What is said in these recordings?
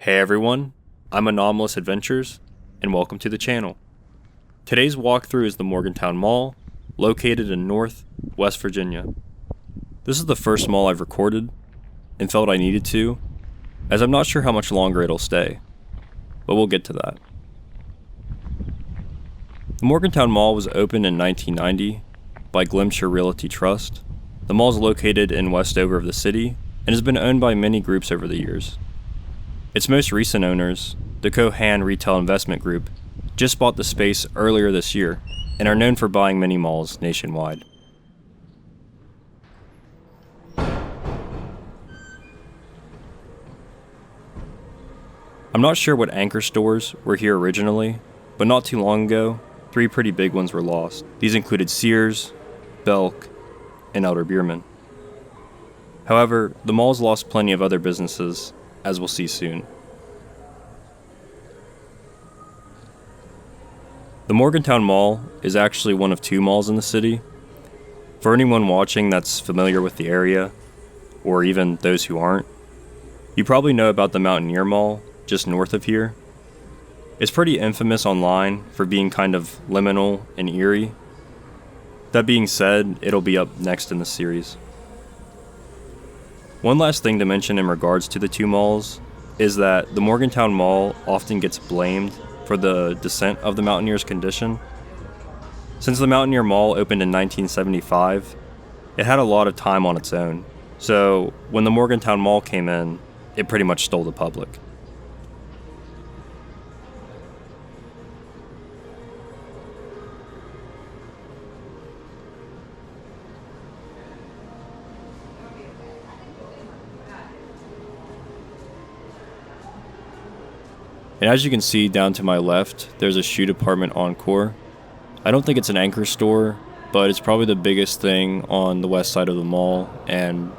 Hey everyone, I'm AnomalousAdventures, and welcome to the channel. Today's walkthrough is the Morgantown Mall, located in West Virginia. This is the first mall I've recorded, and felt I needed to, as I'm not sure how much longer it'll stay, but we'll get to that. The Morgantown Mall was opened in 1990 by Glimcher Realty Trust. The mall is located in Westover of the city, and has been owned by many groups over the years. Its most recent owners, the Cohan Retail Investment Group, just bought the space earlier this year and are known for buying many malls nationwide. I'm not sure what anchor stores were here originally, but not too long ago, 3 pretty big ones were lost. These included Sears, Belk, and Elder Beerman. However, the mall's lost plenty of other businesses, as we'll see soon. The Morgantown Mall is actually one of 2 malls in the city. For anyone watching that's familiar with the area, or even those who aren't, you probably know about the Mountaineer Mall, just north of here. It's pretty infamous online for being kind of liminal and eerie. That being said, it'll be up next in the series. One last thing to mention in regards to the 2 malls is that the Morgantown Mall often gets blamed for the descent of the Mountaineers' condition. Since the Mountaineer Mall opened in 1975, it had a lot of time on its own, so when the Morgantown Mall came in, it pretty much stole the public. And as you can see down to my left, there's a shoe department Encore. I don't think it's an anchor store, but it's probably the biggest thing on the west side of the mall and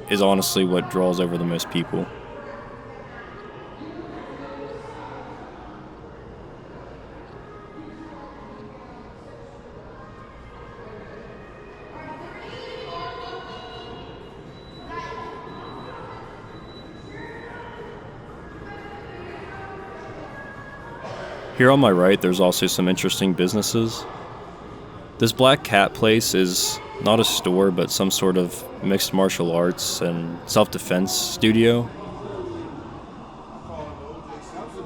is honestly what draws over the most people. Here on my right, there's also some interesting businesses. This Black Cat place is not a store, but some sort of mixed martial arts and self-defense studio.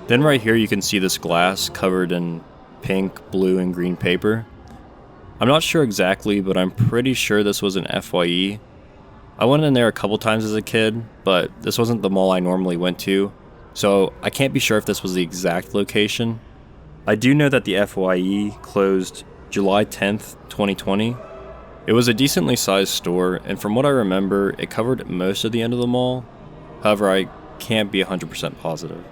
Then right here you can see this glass covered in pink, blue, and green paper. I'm not sure exactly, but I'm pretty sure this was an FYE. I went in there a couple times as a kid, but this wasn't the mall I normally went to, so I can't be sure if this was the exact location. I do know that the FYE closed July 10th, 2020. It was a decently sized store, and from what I remember, it covered most of the end of the mall. However, I can't be 100% positive.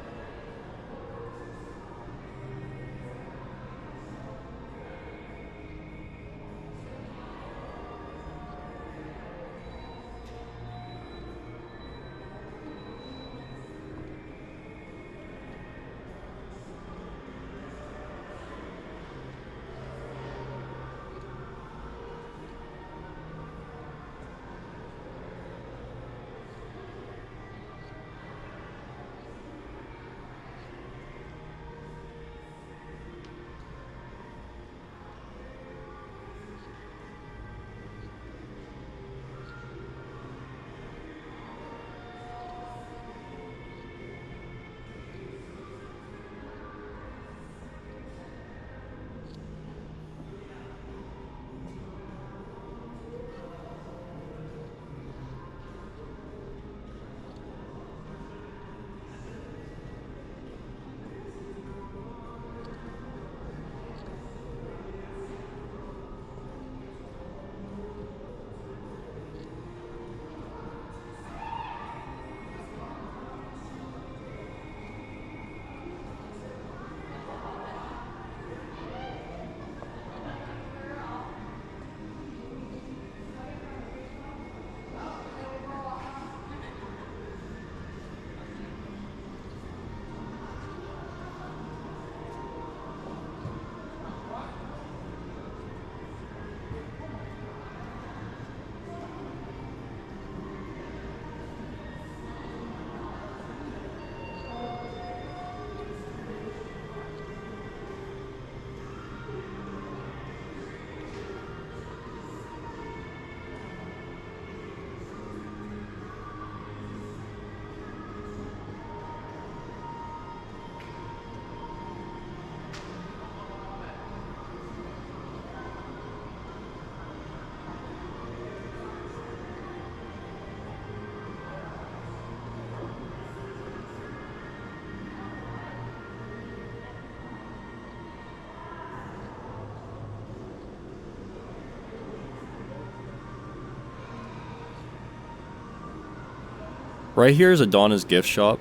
Right here is a Donna's gift shop.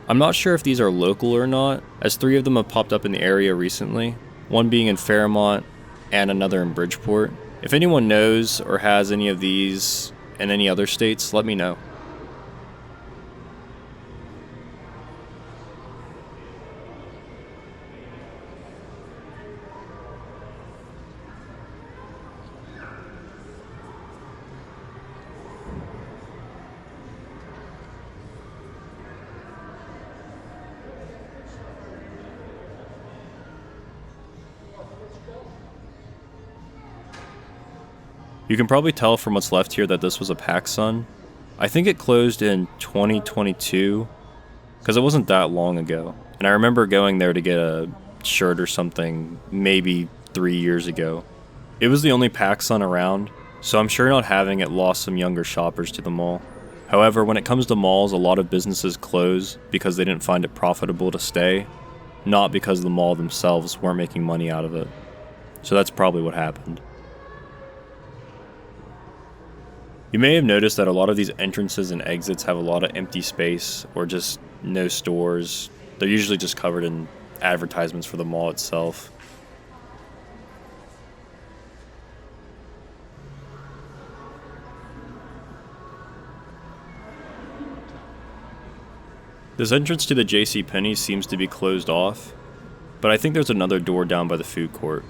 I'm not sure if these are local or not, as 3 of them have popped up in the area recently, one being in Fairmont and another in Bridgeport. If anyone knows or has any of these in any other states, let me know. You can probably tell from what's left here that this was a PacSun. I think it closed in 2022, because it wasn't that long ago. And I remember going there to get a shirt or something maybe 3 years ago. It was the only PacSun around, so I'm sure not having it lost some younger shoppers to the mall. However, when it comes to malls, a lot of businesses close because they didn't find it profitable to stay, not because the mall themselves weren't making money out of it. So that's probably what happened. You may have noticed that a lot of these entrances and exits have a lot of empty space or just no stores. They're usually just covered in advertisements for the mall itself. This entrance to the JCPenney seems to be closed off, but I think there's another door down by the food court.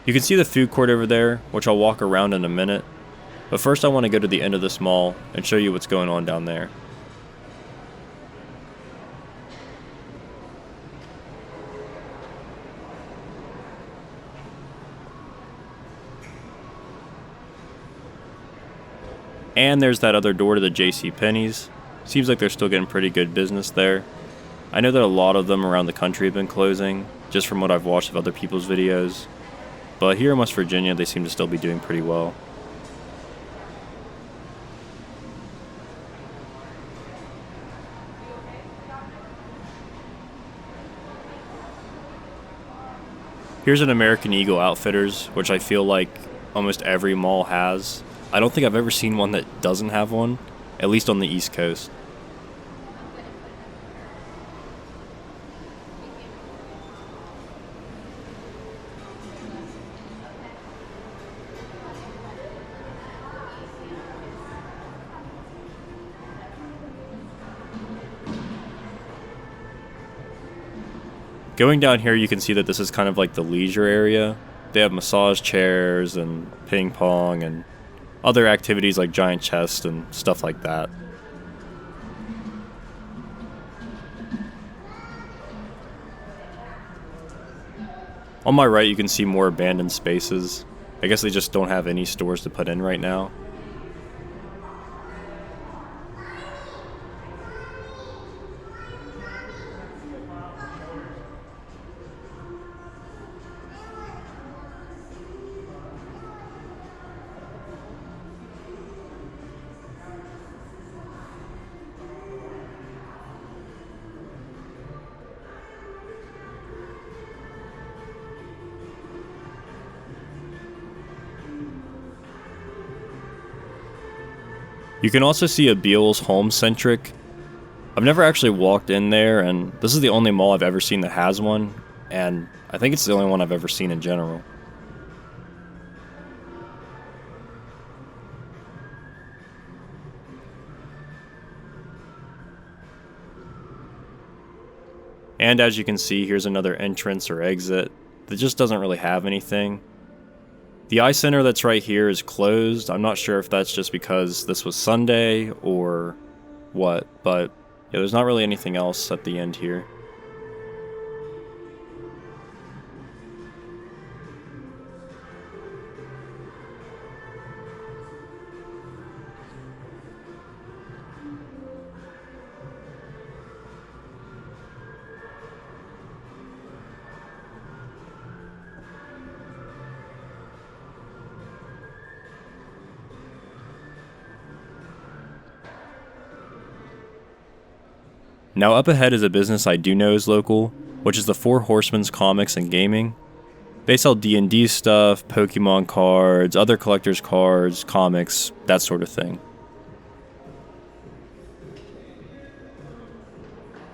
You can see the food court over there, which I'll walk around in a minute, but first I want to go to the end of this mall and show you what's going on down there. And there's that other door to the JCPenney's. Seems like they're still getting pretty good business there. I know that a lot of them around the country have been closing, just from what I've watched of other people's videos. But here in West Virginia, they seem to still be doing pretty well. Here's an American Eagle Outfitters, which I feel like almost every mall has. I don't think I've ever seen one that doesn't have one, at least on the East Coast. Going down here, you can see that this is kind of like the leisure area. They have massage chairs and ping pong and other activities like giant chess and stuff like that. On my right, you can see more abandoned spaces. I guess they just don't have any stores to put in right now. You can also see a Beal's Home Centric. I've never actually walked in there, and this is the only mall I've ever seen that has one, and I think it's the only one I've ever seen in general. And as you can see, here's another entrance or exit that just doesn't really have anything. The eye center that's right here is closed. I'm not sure if that's just because this was Sunday or what, but yeah, there's not really anything else at the end here. Now up ahead is a business I do know is local, which is the Four Horsemen's Comics and Gaming. They sell D&D stuff, Pokemon cards, other collectors' cards, comics, that sort of thing.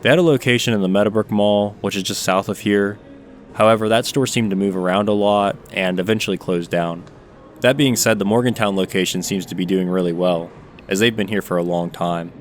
They had a location in the Meadowbrook Mall, which is just south of here. However, that store seemed to move around a lot and eventually closed down. That being said, the Morgantown location seems to be doing really well, as they've been here for a long time.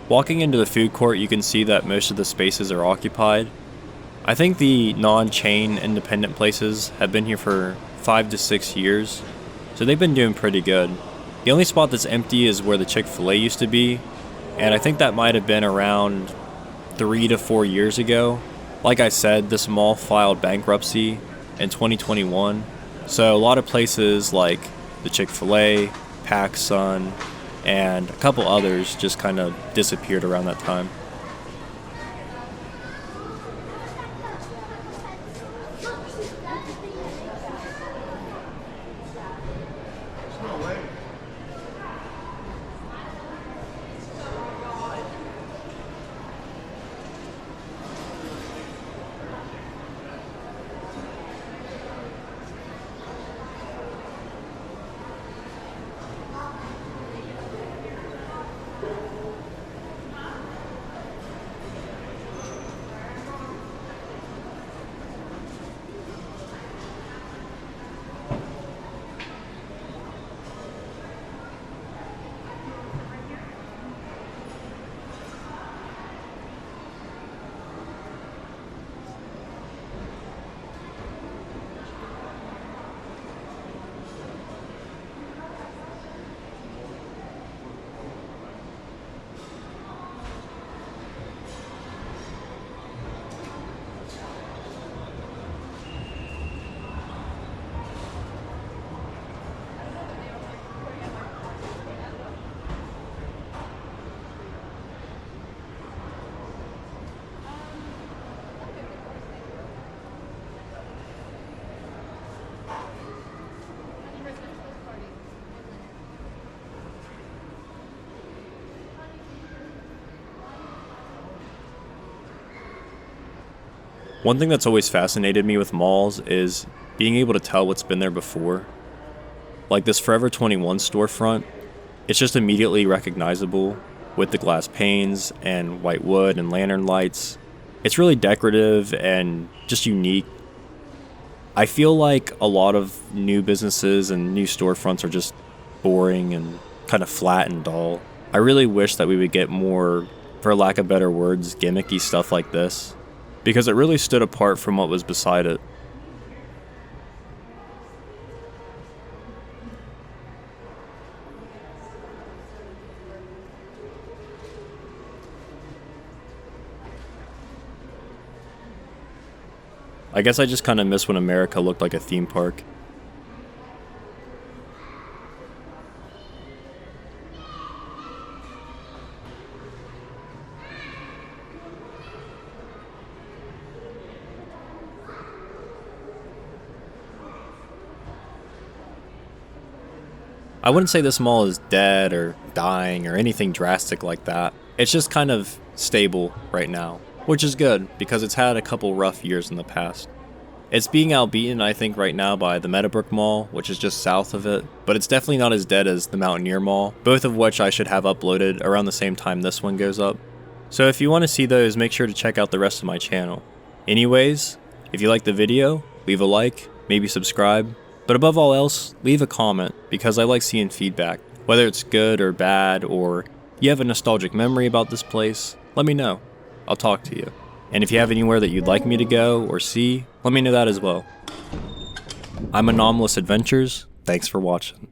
Walking into the food court, you can see that most of the spaces are occupied. I think the non-chain independent places have been here for 5 to 6 years, so they've been doing pretty good. The only spot that's empty is where the Chick-fil-A used to be, and I think that might have been around 3 to 4 years ago. Like I said, this mall filed bankruptcy in 2021, so a lot of places like the Chick-fil-A, PacSun, and a couple others just kind of disappeared around that time. One thing that's always fascinated me with malls is being able to tell what's been there before. Like this Forever 21 storefront, it's just immediately recognizable with the glass panes and white wood and lantern lights. It's really decorative and just unique. I feel like a lot of new businesses and new storefronts are just boring and kind of flat and dull. I really wish that we would get more, for lack of better words, gimmicky stuff like this, because it really stood apart from what was beside it. I guess I just kind of miss when America looked like a theme park. I wouldn't say this mall is dead or dying or anything drastic like that. It's just kind of stable right now, which is good because it's had a couple rough years in the past. It's being outbeaten, I think, right now by the Meadowbrook Mall, which is just south of it, but it's definitely not as dead as the Mountaineer Mall, both of which I should have uploaded around the same time this one goes up. So if you want to see those, make sure to check out the rest of my channel. Anyways, if you like the video, leave a like, maybe subscribe, but above all else, leave a comment because I like seeing feedback. Whether it's good or bad, or you have a nostalgic memory about this place, let me know. I'll talk to you. And if you have anywhere that you'd like me to go or see, let me know that as well. I'm AnomalousAdventures. Thanks for watching.